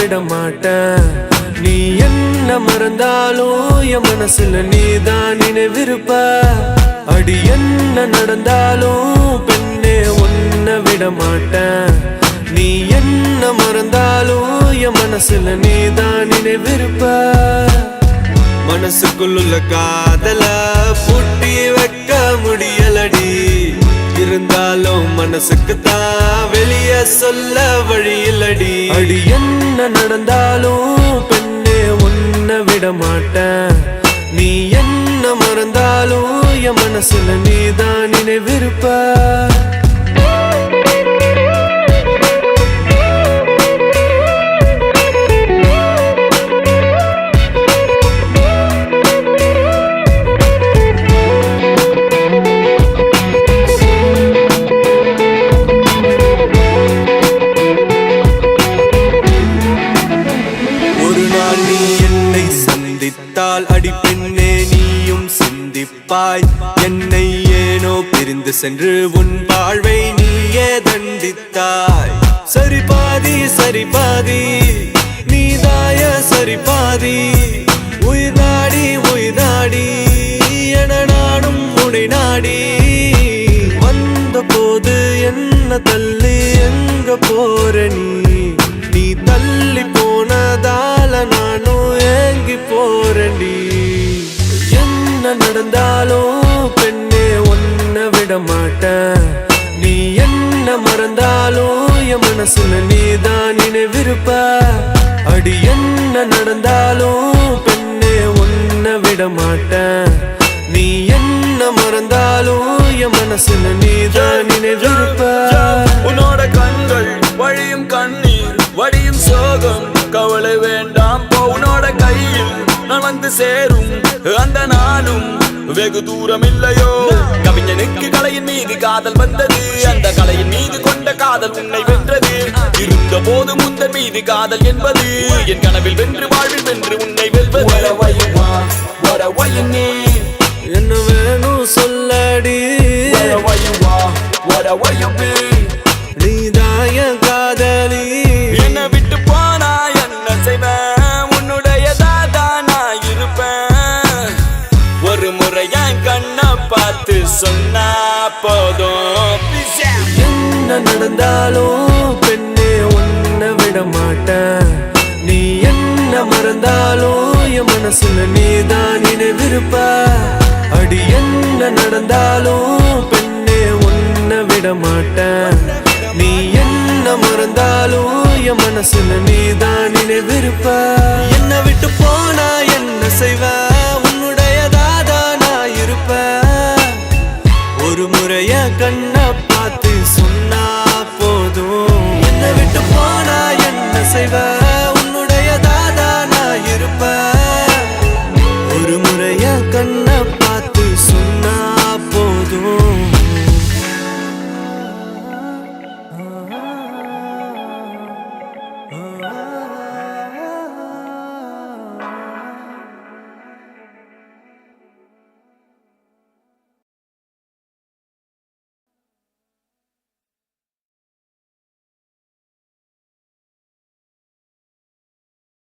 விட மாட்டேன். நீ என்ன மறந்தாலும் என் மனசுல நீதான் நினைவிருப்ப. அடி என்ன நடந்தாலும் பெண்ணே உன்னை விட மாட்டேன். நீ என்ன மறந்தாலும் என் மனசுல நீதான் நினைவிருப்ப. மனசுக்குள்ள காதல பூட்டி வைக்க முடியலடி. இருந்தாலும் மனசுக்கு தான் வெளியே சொல்ல வழியிலடி. அடி என்ன நடந்தாலும் பெண்ணே உன்னை விட மாட்டேன். நீ என்ன மறந்தாலும் என் மனசுல நீதான் நினைவிருப்ப. அடி பெண்ணே நீயும் சிந்திப்பாய். என்னை ஏனோ பிரிந்து சென்று உன் வாழ்வை நீயே தண்டித்தாய். சரி பாதி சரி பாதி நீதாய சரி பாதி. உயிர் நாடி என நாடும் உனை நாடி. வந்த போது என்ன தள்ளி எங்க போற நீ தள்ளி போனதால நானும் ஏங்கி போறேன்டி. என்ன நடந்தாலும் பெண்ணே உன்னை விட மாட்டேன். நீ என்ன மறந்தாலும் என் மனசுல நீதான் நினைவிருப்ப. அடி என்ன நடந்தாலும் பெண்ணே உன்னை விட மாட்டேன். நீ என்ன மறந்தாலும் என் மனசுல நீதான் நினைவிருப்ப. உன்னோட கண்கள் வழியும் கண்ணீர் வடியும் சோகம் கவலை வேண்டாம். உன்னோட கையில் நான் வந்து சேரும் அந்த நாளும் வெகு தூரம் இல்லையோ. கவிஞனுக்கு கலையின் மீது காதல் வந்தது. அந்த கலையின் மீது கொண்ட காதல் உன்னை வென்றது. இருந்த போது முந்தன் மீது காதல் என்பது என் கனவில் வென்று வாழ்வில் வென்று உன்னை வெல்வது. என்ன வேணும் சொல்லடி. நீதாய காதலி. என்ன விட்டு போனா என்ன செய்வேன். உன்னுடையதாதா நான் இருப்பேன். ஒரு முறை என் கண்ணை பார்த்து சொன்னா போதும். என்ன நடந்தாலும் பெண்ணே உன்னை விட மாட்டேன். நீ என்ன மறந்தாலும் என் மனசுல நீதான் நினைவிருப்ப. அடி என்ன நடந்தாலும் பெண்ணே உன்னை விட மாட்டேன். நீ என்ன மறந்தாலும் என் மனசுல நீதான் நினைவிருப்ப. என்ன விட்டு போனா என்ன செய்வ. உன்னுடையதாதா நான் இருப்ப. ஒரு முறைய கண்ணை பார்த்து சொன்னா போதும். என்ன விட்டு போனா என்ன செய்வ. உன்னுடையதாதா நான் இருப்ப. ஒரு முறைய கண்ணை